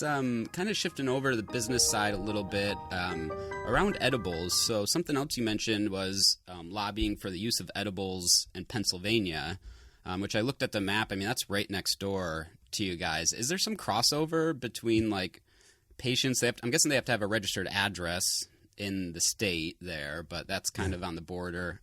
kind of shifting over to the business side a little bit around edibles. So something else you mentioned was lobbying for the use of edibles in Pennsylvania, which I looked at the map. I mean, that's right next door to you guys. Is there some crossover between like patients? I'm guessing they have to have a registered address in the state there, but that's kind of on the border.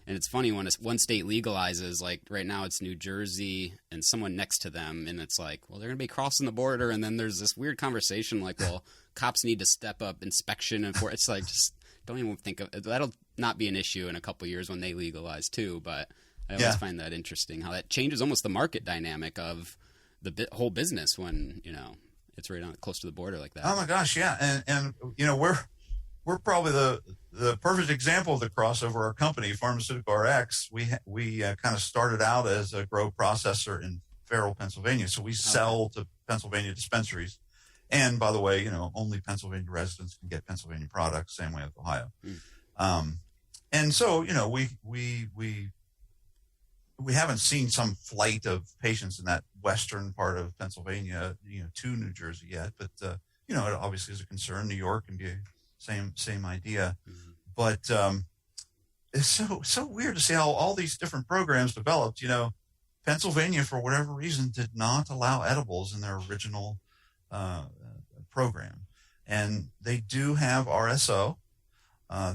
And it's funny when one state legalizes, like right now it's New Jersey and someone next to them, and it's like, well, they're going to be crossing the border, and then there's this weird conversation like, well, cops need to step up inspection, and it's like, just don't even think of it. That'll not be an issue in a couple of years when they legalize too, but I always find that interesting, how that changes almost the market dynamic of the whole business when, you know, it's right on close to the border like that. Oh my gosh, yeah, and you know, we're probably the perfect example of the crossover. Our company, Pharmaceutical RX, we kind of started out as a grow processor in Farrell, Pennsylvania. So we sell to Pennsylvania dispensaries. And by the way, you know, only Pennsylvania residents can get Pennsylvania products, same way with Ohio. And so, you know, we haven't seen some flight of patients in that western part of Pennsylvania, you know, to New Jersey yet. But, you know, it obviously is a concern. New York can be same idea. But it's so weird to see how all these different programs developed. You know, Pennsylvania, for whatever reason, did not allow edibles in their original program. And they do have RSO.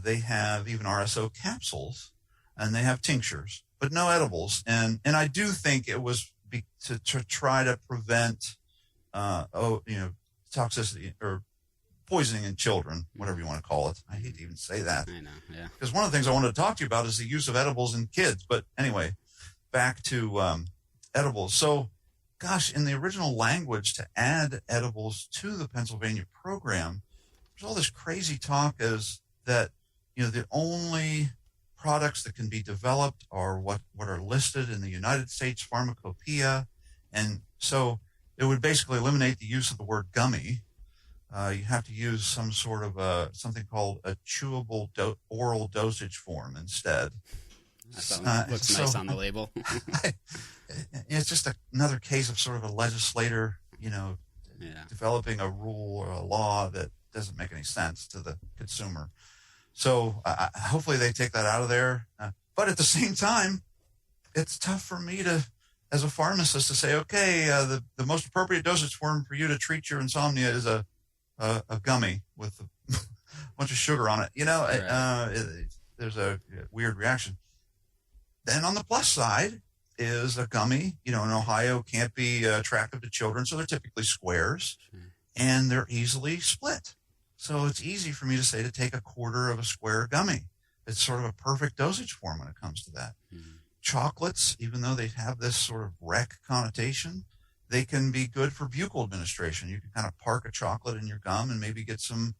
They have even RSO capsules, and they have tinctures, but no edibles. And I do think it was to try to prevent, toxicity or poisoning in children, whatever you want to call it. I hate to even say that. I know, yeah. Because one of the things I wanted to talk to you about is the use of edibles in kids. But anyway, back to edibles. So, gosh, in the original language, to add edibles to the Pennsylvania program, there's all this crazy talk as that, you know, the only products that can be developed are what are listed in the United States Pharmacopoeia. And so it would basically eliminate the use of the word gummy. You have to use some sort of something called a chewable oral dosage form instead. That looks nice on the label. It's just another case of sort of a legislator, you know, developing a rule or a law that doesn't make any sense to the consumer. So hopefully they take that out of there. But at the same time, it's tough for me to, as a pharmacist, to say, okay, the most appropriate dosage form for you to treat your insomnia is a gummy with a bunch of sugar on it. You know, there's a weird reaction. Then on the plus side is a gummy, you know, in Ohio can't be attractive to children. So they're typically squares and they're easily split. So it's easy for me to say to take a quarter of a square gummy. It's sort of a perfect dosage form when it comes to that. Chocolates, even though they have this sort of rec connotation, they can be good for buccal administration. You can kind of park a chocolate in your gum and maybe get some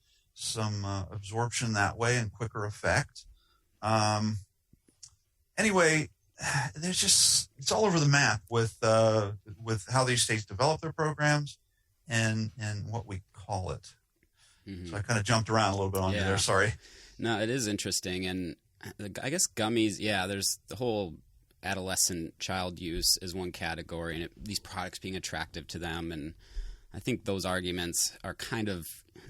absorption that way and quicker effect. Anyway, it's all over the map with how these states develop their programs and what we call it. So I kind of jumped around a little bit on you there. Sorry. No, it is interesting. And I guess gummies, there's the whole adolescent child use is one category, and these products being attractive to them. And I think those arguments are kind of,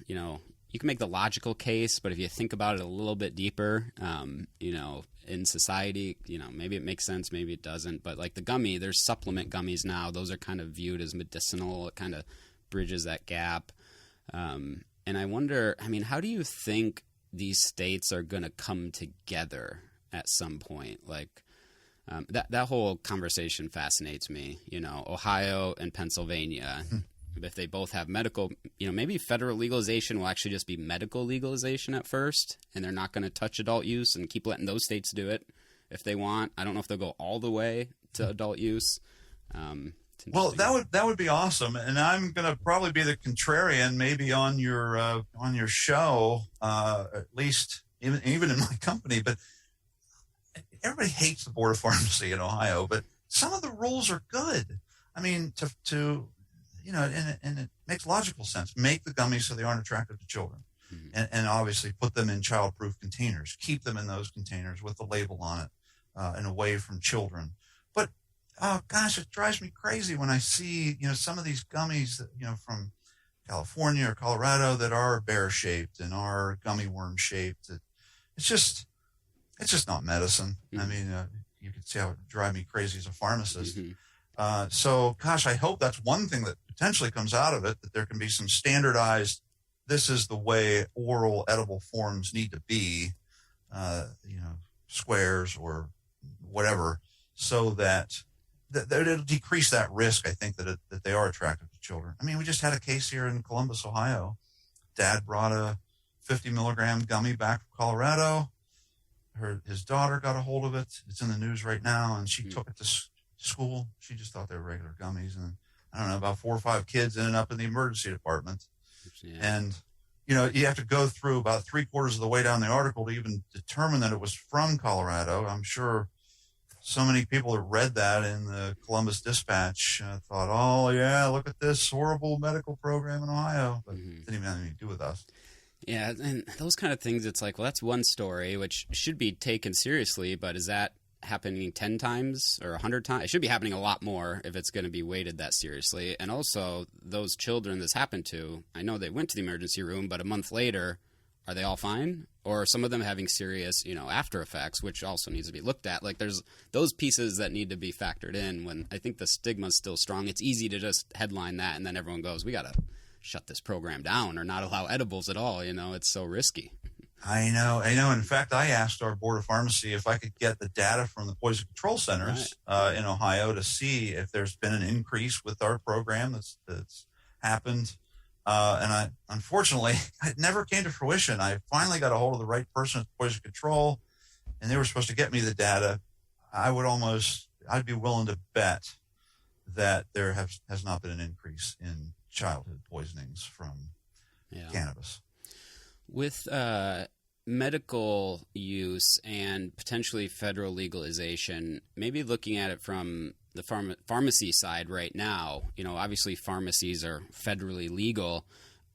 you know, you can make the logical case, but if you think about it a little bit deeper, you know, in society, you know, maybe it makes sense, maybe it doesn't. But like the gummy, there's supplement gummies now. Those are kind of viewed as medicinal. It kind of bridges that gap. And I wonder, I mean, how do you think these states are going to come together at some point? Like that whole conversation fascinates me. You know, Ohio and Pennsylvania, if they both have medical, you know, maybe federal legalization will actually just be medical legalization at first, and they're not going to touch adult use and keep letting those states do it if they want. I don't know if they'll go all the way to adult use. Well, that would be awesome, and I'm going to probably be the contrarian, maybe on your show, at least even in my company. But everybody hates the Board of Pharmacy in Ohio, but some of the rules are good. I mean, to you know, and it makes logical sense. Make the gummies so they aren't attractive to children, and obviously put them in child-proof containers. Keep them in those containers with the label on it, and away from children. But oh gosh, it drives me crazy when I see, you know, some of these gummies that, you know, from California or Colorado that are bear-shaped and are gummy worm-shaped. It's just not medicine. Mm-hmm. I mean, you can see how it drives me crazy as a pharmacist. Mm-hmm. So, gosh, I hope that's one thing that potentially comes out of it, that there can be some standardized, this is the way oral edible forms need to be, squares or whatever, so that it'll decrease that risk, I think, that they are attractive to children. I mean, we just had a case here in Columbus, Ohio. Dad brought a 50 milligram gummy back from Colorado. His daughter got a hold of it. It's in the news right now, and she took it to school. She just thought they were regular gummies. And I don't know, about 4 or 5 kids ended up in the emergency department. Yeah. And, you have to go through about 3/4 of the way down the article to even determine that it was from Colorado. I'm sure so many people that read that in the Columbus Dispatch thought, oh, yeah, look at this horrible medical program in Ohio. But it didn't even have anything to do with us. Yeah, and those kind of things, it's like, well, that's one story, which should be taken seriously, but is that happening 10 times or 100 times? It should be happening a lot more if it's going to be weighted that seriously. And also, those children this happened to, I know they went to the emergency room, but a month later, are they all fine? Or are some of them having serious, after effects, which also needs to be looked at? Like, there's those pieces that need to be factored in when I think the stigma is still strong. It's easy to just headline that, and then everyone goes, we got to shut this program down or not allow edibles at all. It's so risky. I know. In fact, I asked our board of pharmacy if I could get the data from the poison control centers in Ohio to see if there's been an increase with our program that's happened. And unfortunately, it never came to fruition. I finally got a hold of the right person at poison control, and they were supposed to get me the data. I'd be willing to bet that there has not been an increase in childhood poisonings from cannabis. With medical use and potentially federal legalization, maybe looking at it from the pharmacy side right now, obviously pharmacies are federally legal.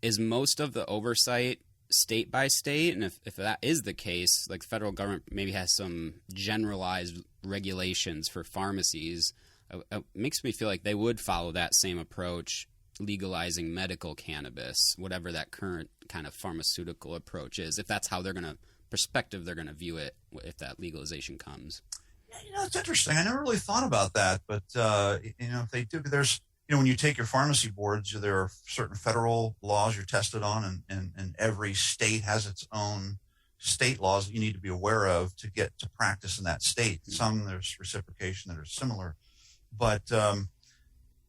Is most of the oversight state by state? And if that is the case, like the federal government maybe has some generalized regulations for pharmacies, it makes me feel like they would follow that same approach, legalizing medical cannabis, whatever that current kind of pharmaceutical approach is, if that's how they're going to view it if that legalization comes. Yeah, it's interesting. I never really thought about that, but if they do, there's, when you take your pharmacy boards, there are certain federal laws you're tested on, and every state has its own state laws that you need to be aware of to get to practice in that state. Mm-hmm. Some there's reciprocation that are similar, but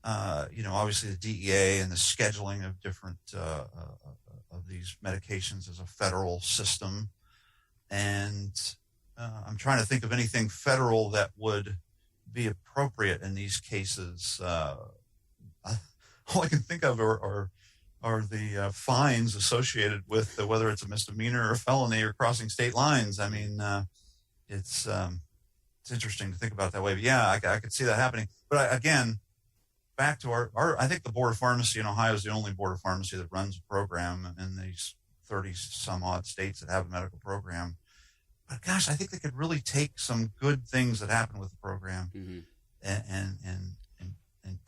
obviously the DEA and the scheduling of different of these medications is a federal system, and I'm trying to think of anything federal that would be appropriate in these cases. All I can think of are the fines associated with whether it's a misdemeanor or a felony or crossing state lines. I mean, it's interesting to think about it that way. But yeah, I could see that happening. But again, back to our I think the Board of Pharmacy in Ohio is the only Board of Pharmacy that runs a program in these 30 some odd states that have a medical program. But gosh, I think they could really take some good things that happen with the program and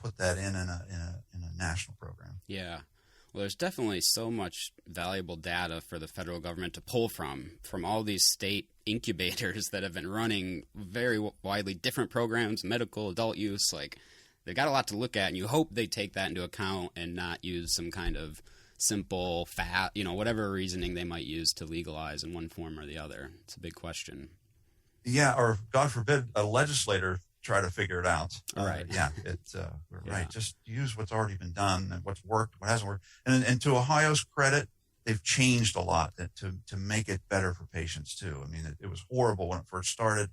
put that in a national program. Yeah. Well, there's definitely so much valuable data for the federal government to pull from all these state incubators that have been running very widely different programs, medical, adult use. Like, they got a lot to look at, and you hope they take that into account and not use some kind of simple, whatever reasoning they might use to legalize in one form or the other. It's a big question. Yeah, or God forbid, a legislator try to figure it out. Right. Right. Just use what's already been done and what's worked, what hasn't worked. And to Ohio's credit, they've changed a lot to make it better for patients too. I mean, it was horrible when it first started,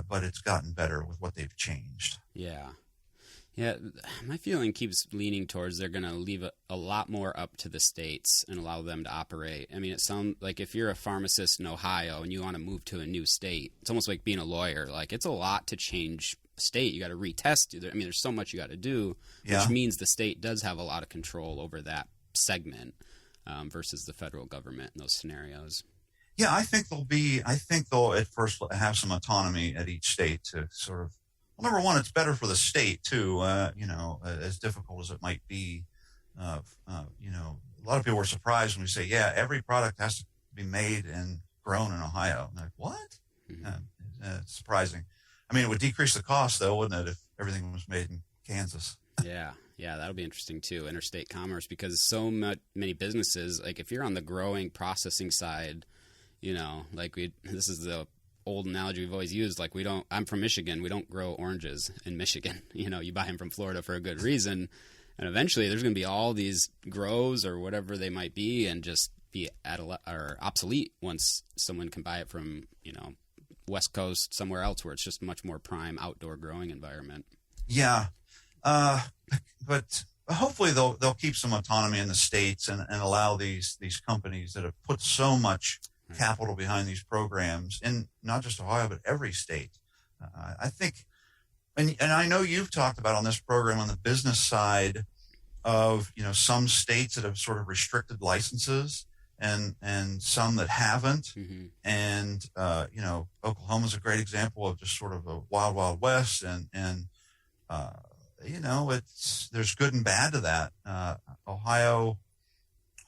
but it's gotten better with what they've changed. Yeah. Yeah, my feeling keeps leaning towards they're going to leave a lot more up to the states and allow them to operate. I mean, it sounds like if you're a pharmacist in Ohio and you want to move to a new state, it's almost like being a lawyer. Like, it's a lot to change state. You got to retest. I mean, there's so much you got to do, which means the state does have a lot of control over that segment versus the federal government in those scenarios. Yeah, I think they'll at first have some autonomy at each state to sort of. Well, number one, it's better for the state too. As difficult as it might be, lot of people were surprised when we say, yeah, every product has to be made and grown in Ohio. And they're like, what? It's surprising. I mean, it would decrease the cost, though, wouldn't it, if everything was made in Kansas? Yeah, that'll be interesting, too, interstate commerce, because so many businesses, like if you're on the growing processing side, this is the old analogy we've always used. Like I'm from Michigan. We don't grow oranges in Michigan. You buy them from Florida for a good reason. And eventually there's going to be all these grows or whatever they might be and just be or obsolete once someone can buy it from, West Coast, somewhere else where it's just much more prime outdoor growing environment. Yeah. But hopefully they'll keep some autonomy in the states and allow these companies that have put so much capital behind these programs in not just Ohio, but every state. I think, and I know you've talked about on this program on the business side of, some states that have sort of restricted licenses and some that haven't. Mm-hmm. And, Oklahoma's a great example of just sort of a wild, wild west. And there's good and bad to that. Ohio,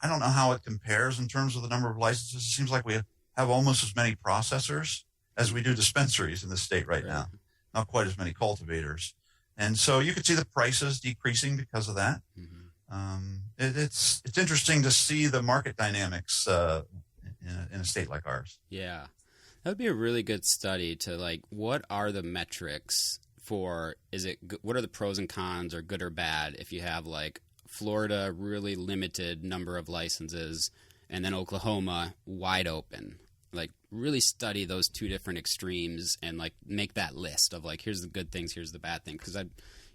I don't know how it compares in terms of the number of licenses. It seems like we have almost as many processors as we do dispensaries in the state right now. Not quite as many cultivators. And so you could see the prices decreasing because of that. Mm-hmm. It's interesting to see the market dynamics in a state like ours. Yeah. That would be a really good study to what are the metrics for, what are the pros and cons or good or bad if you have Florida, really limited number of licenses, and then Oklahoma, wide open. Really study those two different extremes and make that list of here's the good things, here's the bad things. Because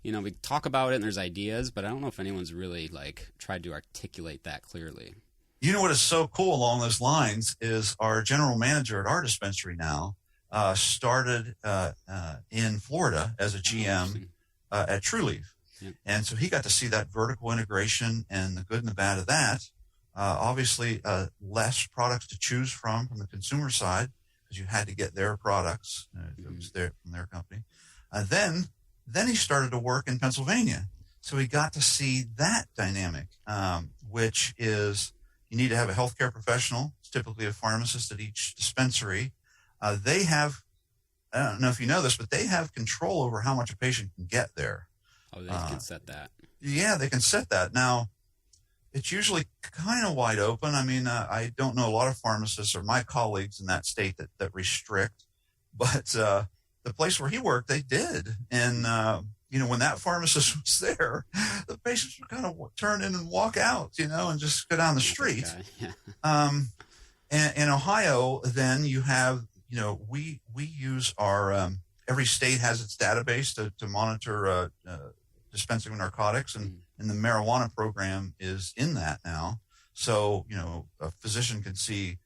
we talk about it and there's ideas, but I don't know if anyone's really tried to articulate that clearly. You know what is so cool along those lines is our general manager at our dispensary now started in Florida as a GM at True Leaf. Yep. And so he got to see that vertical integration and the good and the bad of that. Obviously, less products to choose from the consumer side because you had to get their products. It was from their company. Then he started to work in Pennsylvania. So he got to see that dynamic, which is you need to have a healthcare professional. It's typically a pharmacist at each dispensary. They have, I don't know if you know this, but they have control over how much a patient can get there. Oh, they can set that. Yeah, they can set that. Now, it's usually kind of wide open. I mean, I don't know a lot of pharmacists or my colleagues in that state that restrict, but the place where he worked, they did. And, when that pharmacist was there, the patients would kind of turn in and walk out, and just go down the street. Okay. Yeah. In Ohio, then you have, we use our, every state has its database to monitor dispensing of narcotics, and the marijuana program is in that now. So, a physician can see,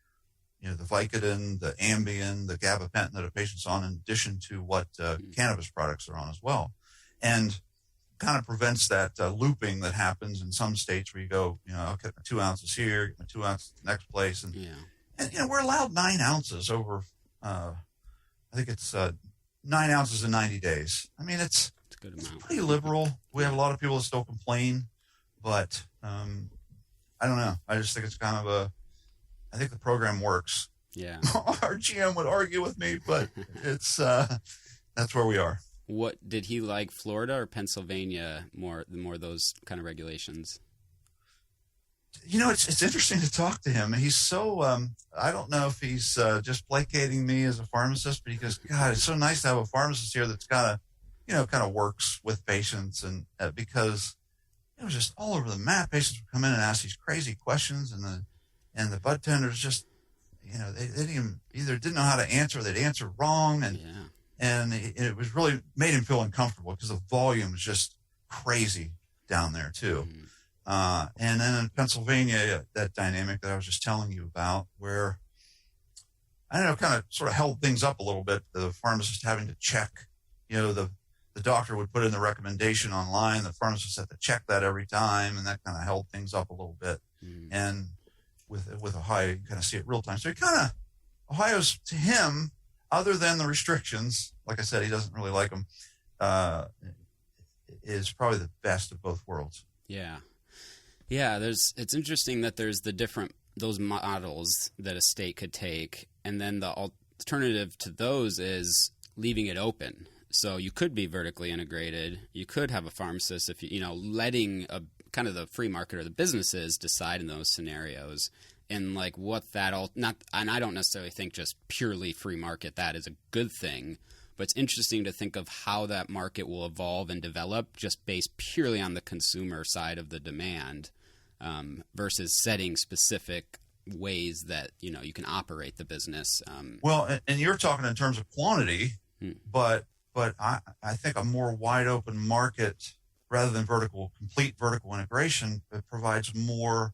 the Vicodin, the Ambien, the gabapentin that a patient's on, in addition to what cannabis products are on as well. And kind of prevents that looping that happens in some states where you go, I'll get my 2 ounces here, get my 2 ounces at the next place. And, we're allowed 9 ounces over, I think it's 9 ounces in 90 days. I mean, it's pretty liberal. We have a lot of people that still complain, but I don't know. I just think it's kind of I think the program works. Yeah. Our GM would argue with me, but it's that's where we are. What did he like, Florida or Pennsylvania more those kind of regulations? It's interesting to talk to him. He's so I don't know if he's just placating me as a pharmacist, but he goes, God, it's so nice to have a pharmacist here that's kind of works with patients, and because it was just all over the map. Patients would come in and ask these crazy questions, and the bud tenders just, they didn't know how to answer. They'd answer wrong, and it was really made him feel uncomfortable because the volume is just crazy down there too. And then in Pennsylvania, that dynamic that I was just telling you about, where I don't know, kind of sort of held things up a little bit. The pharmacist having to check, the doctor would put in the recommendation online. The pharmacist had to check that every time, and that kind of held things up a little bit. And with Ohio, you kind of see it real time. So Ohio's, to him, other than the restrictions, like I said, he doesn't really like them, is probably the best of both worlds. Yeah. Yeah, it's interesting that there's those models that a state could take, and then the alternative to those is leaving it open. So you could be vertically integrated. You could have a pharmacist if letting a kind of the free market or the businesses decide in those scenarios. And like what that and I don't necessarily think just purely free market that is a good thing, but it's interesting to think of how that market will evolve and develop just based purely on the consumer side of the demand, versus setting specific ways that you can operate the business. Well, and you're talking in terms of quantity, but I think a more wide open market rather than complete vertical integration, it provides more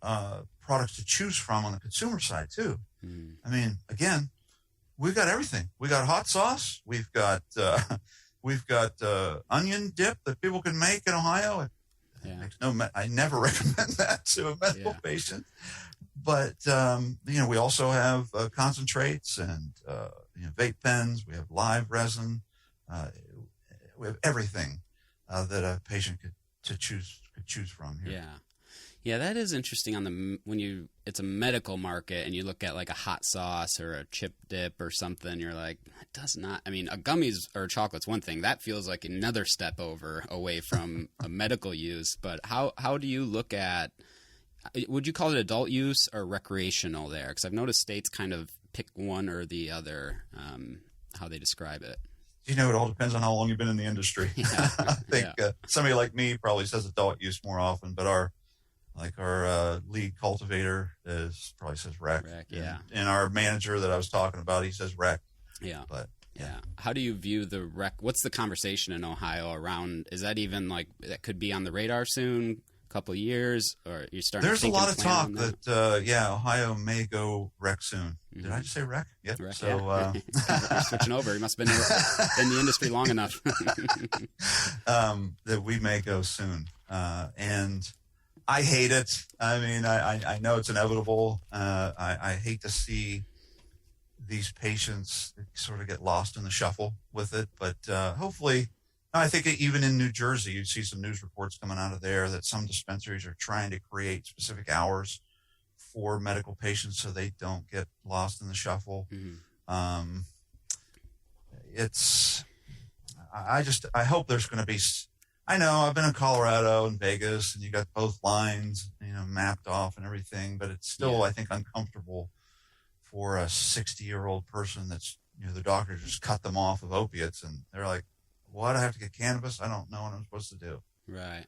products to choose from on the consumer side too. I mean, again, we've got everything. We got hot sauce. We've got onion dip that people can make in Ohio. I never recommend that to a medical patient. But we also have concentrates and vape pens. We have live resin. We have everything that a patient could choose from here. Yeah, that is interesting. It's a medical market, and you look at like a hot sauce or a chip dip or something, you're like, it does not. I mean, a gummies or chocolate's one thing that feels like another step away from a medical use. But how do you look at? Would you call it adult use or recreational there? Because I've noticed states kind of pick one or the other, how they describe it. It all depends on how long you've been in the industry. I think somebody like me probably says adult use more often, but our lead cultivator probably says rec. And our manager that I was talking about, he says rec. Yeah. But how do you view the rec? What's the conversation in Ohio around? Is that even that could be on the radar soon? Couple of years, or you're starting? There's a lot of talk that Ohio may go rec soon. Did I just say rec? Yep. Rec, so you're switching over. You must have been in the industry long enough. That we may go soon, and I hate it. I mean, I know it's inevitable. I hate to see these patients sort of get lost in the shuffle with it, but hopefully. I think even in New Jersey, you see some news reports coming out of there that some dispensaries are trying to create specific hours for medical patients so they don't get lost in the shuffle. I hope there's going to be, I know I've been in Colorado and Vegas and you got both lines, mapped off and everything, but it's still, I think, uncomfortable for a 60-year-old person that's, the doctor just cut them off of opiates and they're like, what? I have to get cannabis? I don't know what I'm supposed to do. Right.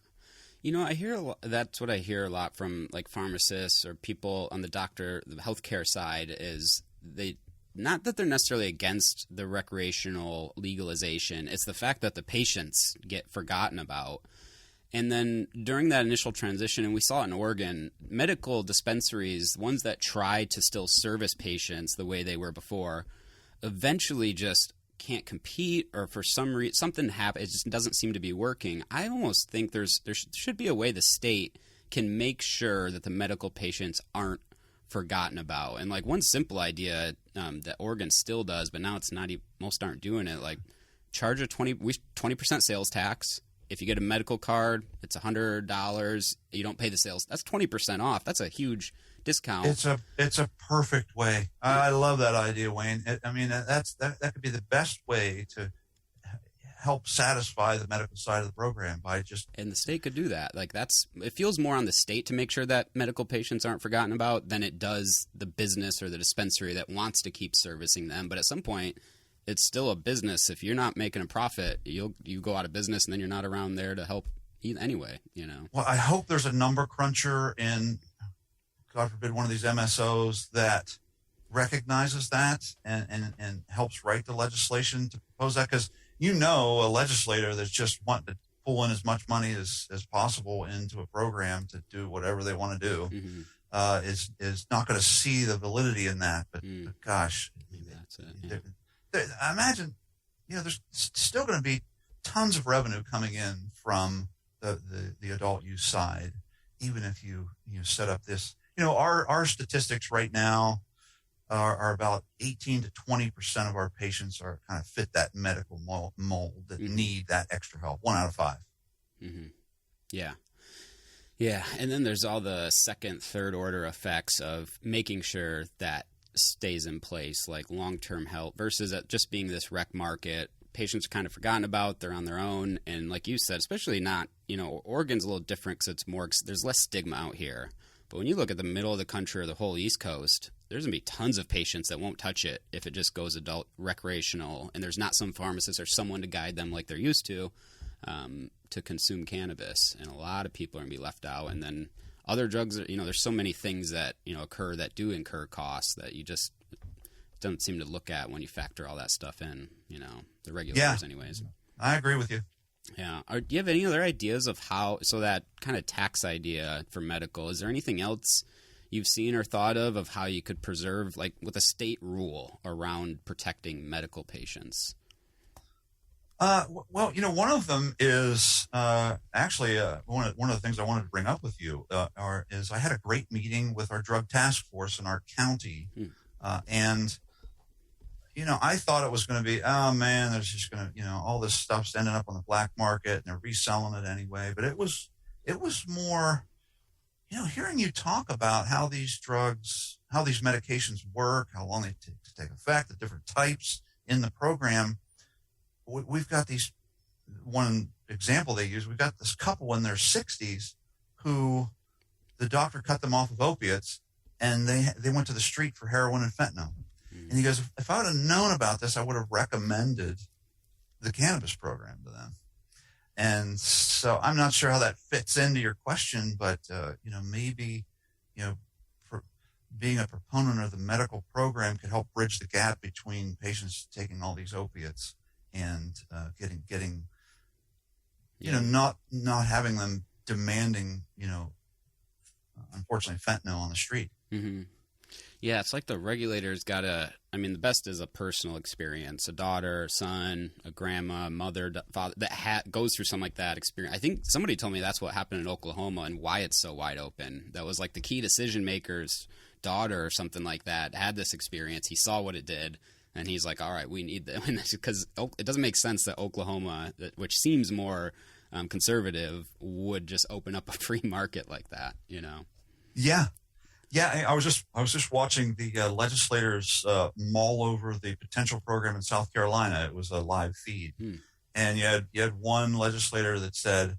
I hear that's what I hear a lot from like pharmacists or people on the healthcare side is not that they're necessarily against the recreational legalization. It's the fact that the patients get forgotten about. And then during that initial transition, and we saw it in Oregon, medical dispensaries, ones that tried to still service patients the way they were before, eventually just can't compete, or for some reason something happened. It just doesn't seem to be working. I almost think there should be a way the state can make sure that the medical patients aren't forgotten about. And like one simple idea that Oregon still does, but now it's not. Most aren't doing it. Like charge a 20% sales tax. If you get a medical card, it's $100. You don't pay the sales. That's 20% off. That's a huge discount. It's a perfect way. I love that idea, Wayne. That could be the best way to help satisfy the medical side of the program and the state could do that. It feels more on the state to make sure that medical patients aren't forgotten about than it does the business or the dispensary that wants to keep servicing them. But at some point, it's still a business. If you're not making a profit, you go out of business, and then you're not around there to help anyway. Well, I hope there's a number cruncher in, God forbid, one of these MSOs that recognizes that and helps write the legislation to propose that, because a legislator that's just wanting to pull in as much money as possible into a program to do whatever they want to do is not going to see the validity in that. But gosh, that's it. I imagine, there's still going to be tons of revenue coming in from the adult use side, even if you set up this. Our statistics right now are about 18 to 20% of our patients are kind of fit that medical mold that need that extra help. 1 out of 5. Yeah. Yeah, and then there's all the second, third order effects of making sure that stays in place, like long-term health versus it just being this rec market. Patients are kind of forgotten about, they're on their own, and like you said, especially not, Oregon's a little different because it's more, there's less stigma out here. But when you look at the middle of the country or the whole East Coast, there's going to be tons of patients that won't touch it if it just goes adult recreational, and there's not some pharmacist or someone to guide them like they're used to consume cannabis. And a lot of people are going to be left out. And then other drugs, there's so many things that, occur that do incur costs that you just don't seem to look at when you factor all that stuff in, the regulators anyways. I agree with you. Yeah. Do you have any other ideas of so that kind of tax idea for medical, is there anything else you've seen or thought of how you could preserve, like with a state rule around protecting medical patients? Well, one of them is actually one of the things I wanted to bring up with you is I had a great meeting with our drug task force in our county, and I thought it was going to be, oh man, there's just going to, all this stuff's ending up on the black market and they're reselling it anyway. But it was more, hearing you talk about how these medications work, how long they take effect, the different types in the program. We've got one example they use, we've got this couple in their 60s who the doctor cut them off of opiates and they went to the street for heroin and fentanyl. And he goes, if I would have known about this, I would have recommended the cannabis program to them. And so I'm not sure how that fits into your question, but, maybe, being a proponent of the medical program could help bridge the gap between patients taking all these opiates and getting not having them demanding, unfortunately, fentanyl on the street. Mm-hmm. Yeah, it's like the regulators the best is a personal experience, a daughter, son, a grandma, mother, father that goes through something like that experience. I think somebody told me that's what happened in Oklahoma and why it's so wide open. That was like the key decision maker's daughter or something like that had this experience. He saw what it did. And he's like, all right, we need that. Because it doesn't make sense that Oklahoma, which seems more conservative, would just open up a free market like that, Yeah. Yeah, I was just watching the legislators mull over the potential program in South Carolina. It was a live feed. And you had one legislator that said,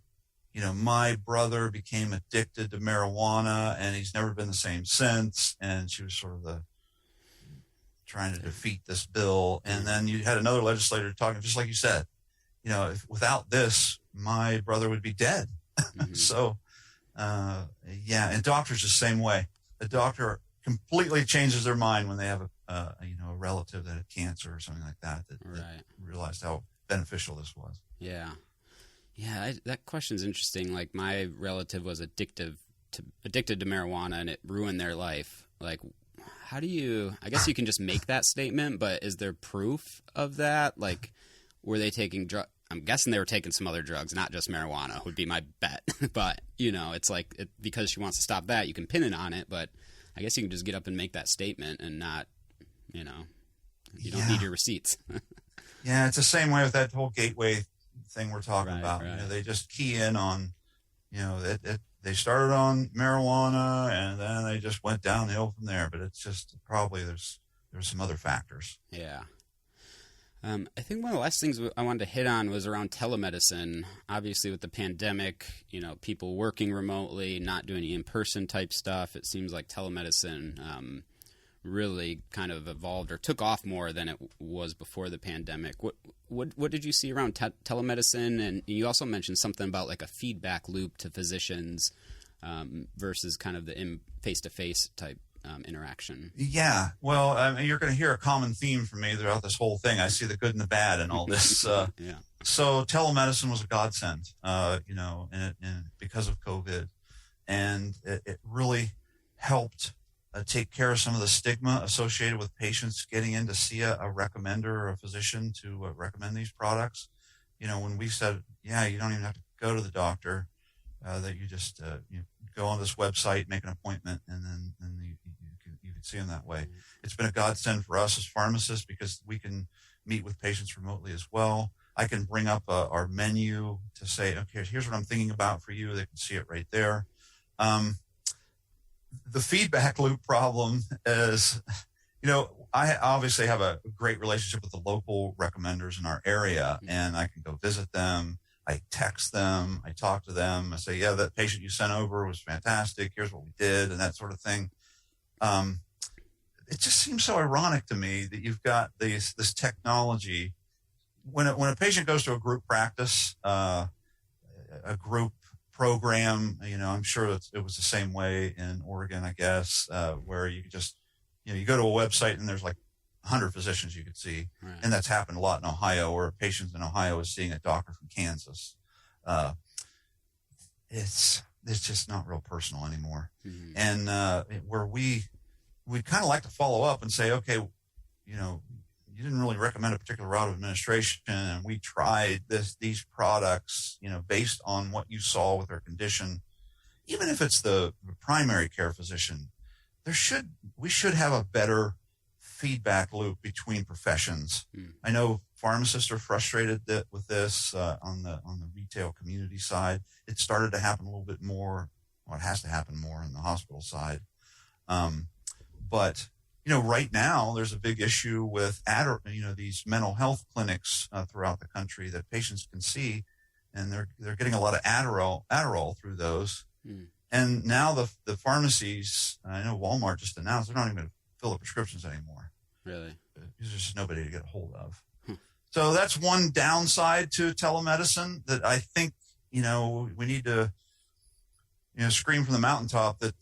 my brother became addicted to marijuana and he's never been the same since. And she was sort of trying to defeat this bill. And then you had another legislator talking, just like you said, without this, my brother would be dead. Mm-hmm. So, and doctors the same way. A doctor completely changes their mind when they have a relative that had cancer or something like that realized how beneficial this was. Yeah. Yeah. That question's interesting. Like my relative was addicted to marijuana and it ruined their life. Like, how do you, I guess you can just make that statement, but is there proof of that? Like, were they taking I'm guessing they were taking some other drugs, not just marijuana would be my bet. But, it's like, because she wants to stop that, you can pin it on it, but I guess you can just get up and make that statement and not, you don't need your receipts. Yeah, it's the same way with that whole gateway thing we're talking about. Right. They just key in on, they started on marijuana and then they just went downhill from there. But it's just probably there's some other factors. Yeah. I think one of the last things I wanted to hit on was around telemedicine. Obviously, with the pandemic, people working remotely, not doing any in-person type stuff. It seems like telemedicine really kind of evolved or took off more than it was before the pandemic. What did you see around telemedicine? And you also mentioned something about like a feedback loop to physicians versus kind of the face-to-face type interaction. Yeah. Well, you're going to hear a common theme from me throughout this whole thing. I see the good and the bad and all this. Yeah. So telemedicine was a godsend, and because of COVID, and it really helped take care of some of the stigma associated with patients getting in to see a recommender or a physician to recommend these products. When we said, yeah, you don't even have to go to the doctor, that you just go on this website, make an appointment, and then you can see them that way. It's been a godsend for us as pharmacists because we can meet with patients remotely as well. I can bring up our menu to say, okay, here's what I'm thinking about for you. They can see it right there. The feedback loop problem is, I obviously have a great relationship with the local recommenders in our area, and I can go visit them. I text them. I talk to them. I say, yeah, that patient you sent over was fantastic. Here's what we did, and that sort of thing. It just seems so ironic to me that you've got this technology. When a patient goes to a group practice, a group program, I'm sure it was the same way in Oregon, I guess, where you just, you go to a website and there's like 100 physicians you could see. Right. And that's happened a lot in Ohio, where a patient in Ohio is seeing a doctor from Kansas. It's just not real personal anymore. Mm-hmm. And where we'd kind of like to follow up and say, okay, you didn't really recommend a particular route of administration, and we tried these products, based on what you saw with their condition. Even if it's the primary care physician, we should have a better feedback loop between professions. I know pharmacists are frustrated with this on the retail community side. It started to happen a little bit more. Well, it has to happen more on the hospital side. But right now there's a big issue with these mental health clinics throughout the country that patients can see, and they're getting a lot of Adderall through those. And now the pharmacies, I know Walmart just announced they're not even going to fill the prescriptions anymore. Really? There's just nobody to get a hold of. So that's one downside to telemedicine that I think, we need to, scream from the mountaintop that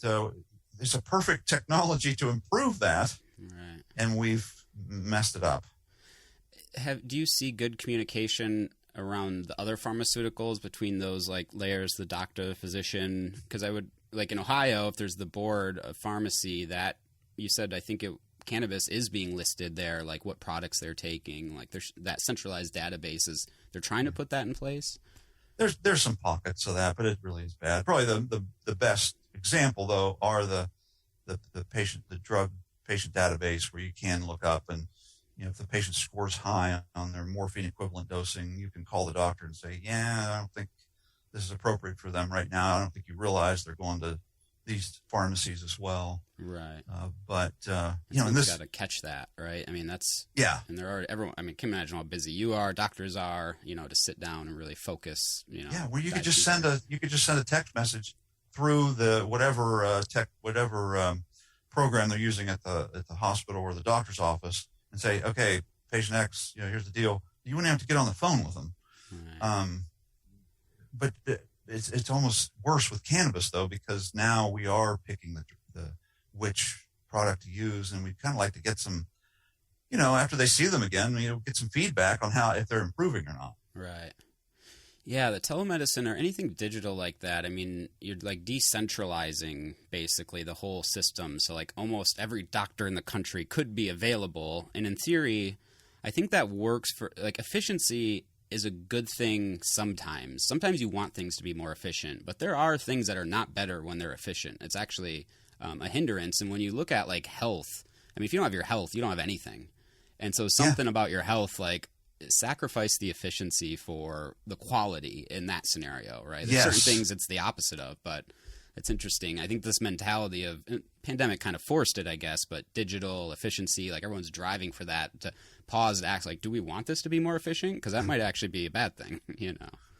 there's a perfect technology to improve that. Right. And we've messed it up. Do you see good communication around the other pharmaceuticals between those like layers, the doctor, the physician? Because I would, like in Ohio, if there's the board of pharmacy, that you said, I think cannabis is being listed there, like what products they're taking, like there's that centralized databases. They're trying to put that in place. There's some pockets of that, but it really is bad. Probably the best example though are the drug patient database, where you can look up and, if the patient scores high on their morphine equivalent dosing, you can call the doctor and say, yeah, I don't think this is appropriate for them right now. I don't think you realize they're going to these pharmacies as well. Right. But and this got to catch that, right? I mean, that's, yeah. And there are everyone, I mean, can you imagine how busy you are, doctors are, to sit down and really focus, Yeah. Where you could just send a text message through the whatever program they're using at the hospital or the doctor's office, and say, okay, patient X, here's the deal. You wouldn't have to get on the phone with them. Right. But it's almost worse with cannabis though, because now we are picking the which product to use, and we'd kind of like to get some, after they see them again, get some feedback on if they're improving or not. Right. Yeah, the telemedicine or anything digital like that, I mean, you're like decentralizing basically the whole system. So like almost every doctor in the country could be available. And in theory, I think that works for like efficiency is a good thing sometimes. Sometimes you want things to be more efficient, but there are things that are not better when they're efficient. It's actually a hindrance. And when you look at like health, I mean, if you don't have your health, you don't have anything. And so something about your health, like sacrifice the efficiency for the quality in that scenario, right? There's certain things it's the opposite of, but it's interesting. I think this mentality of pandemic kind of forced it, I guess, but digital efficiency, like everyone's driving for that, to pause to act like, do we want this to be more efficient? Because that might actually be a bad thing,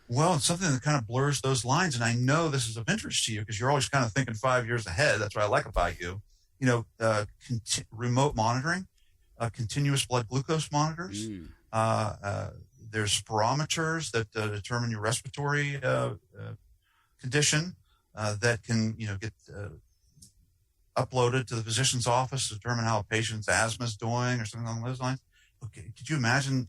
Well, it's something that kind of blurs those lines. And I know this is of interest to you because you're always kind of thinking 5 years ahead. That's what I like about you. Remote monitoring, continuous blood glucose monitors. There's spirometers that determine your respiratory condition that can get uploaded to the physician's office to determine how a patient's asthma is doing or something along those lines. Okay, could you imagine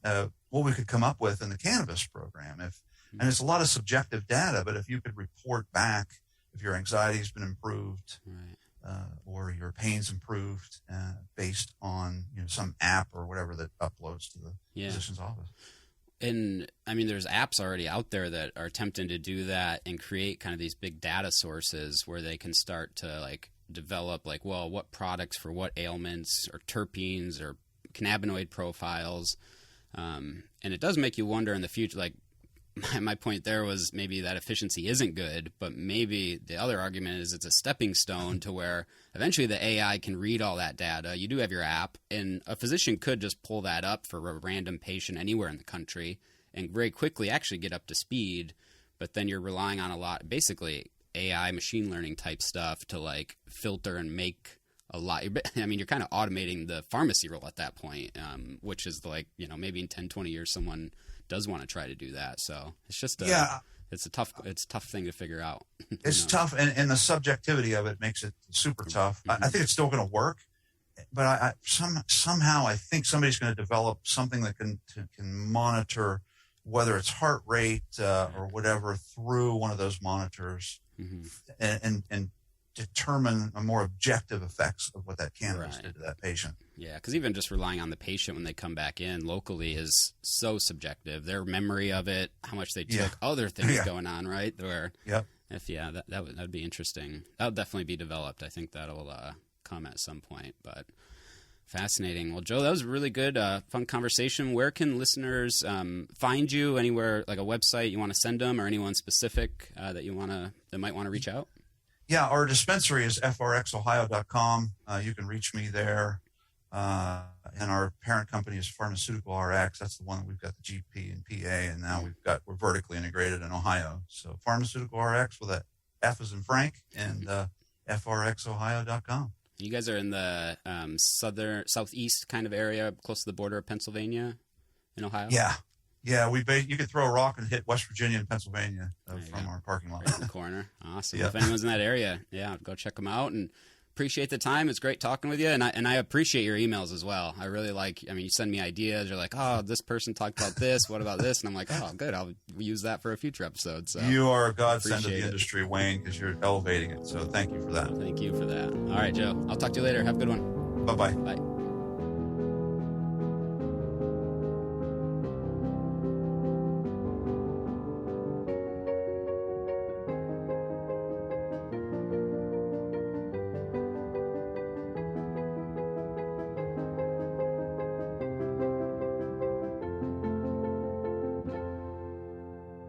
what we could come up with in the cannabis program? And it's a lot of subjective data, but if you could report back if your anxiety's been improved, right, or your pain's improved based on some app or whatever that uploads to the physician's office. And I mean, there's apps already out there that are attempting to do that and create kind of these big data sources where they can start to like develop like, well, what products for what ailments or terpenes or cannabinoid profiles. And it does make you wonder in the future, like my point there was maybe that efficiency isn't good, but maybe the other argument is it's a stepping stone to where eventually the AI can read all that data. You do have your app, and a physician could just pull that up for a random patient anywhere in the country and very quickly actually get up to speed. But then you're relying on a lot, basically AI machine learning type stuff to like filter and make a lot. I mean, you're kind of automating the pharmacy role at that point, which is like, maybe in 10, 20 years, someone does want to try to do that. So it's just it's a tough thing to figure out. It's tough. And the subjectivity of it makes it super tough. Mm-hmm. I think it's still going to work, but somehow I think somebody's going to develop something that can monitor whether it's heart rate or whatever through one of those monitors, mm-hmm. and determine a more objective effects of what that cannabis did to that patient. Yeah, because even just relying on the patient when they come back in locally is so subjective. Their memory of it, how much they took, other things going on, right? Where that would be interesting. That would definitely be developed. I think that'll come at some point, but fascinating. Well, Joe, that was a really good, fun conversation. Where can listeners find you? Anywhere, like a website you want to send them, or anyone specific that might want to reach out? Yeah, our dispensary is FRXOhio.com. You can reach me there. And our parent company is Pharmaceutical RX. That's the one that we've got the GP and PA, and now we're vertically integrated in Ohio. So Pharmaceutical RX with a F as in Frank, and FRXOhio.com. You guys are in the southeast kind of area, close to the border of Pennsylvania in Ohio? Yeah. Yeah, you could throw a rock and hit West Virginia and Pennsylvania from our parking lot. Right in the corner. Awesome. Yeah. If anyone's in that area, go check them out. And appreciate the time. It's great talking with you. And I appreciate your emails as well. I really you send me ideas. You're like, oh, this person talked about this. What about this? And I'm like, oh, good. I'll use that for a future episode. So you are a godsend of the industry, Wayne, because you're elevating it. So thank you for that. Thank you for that. All right, Joe. I'll talk to you later. Have a good one. Bye-bye. Bye.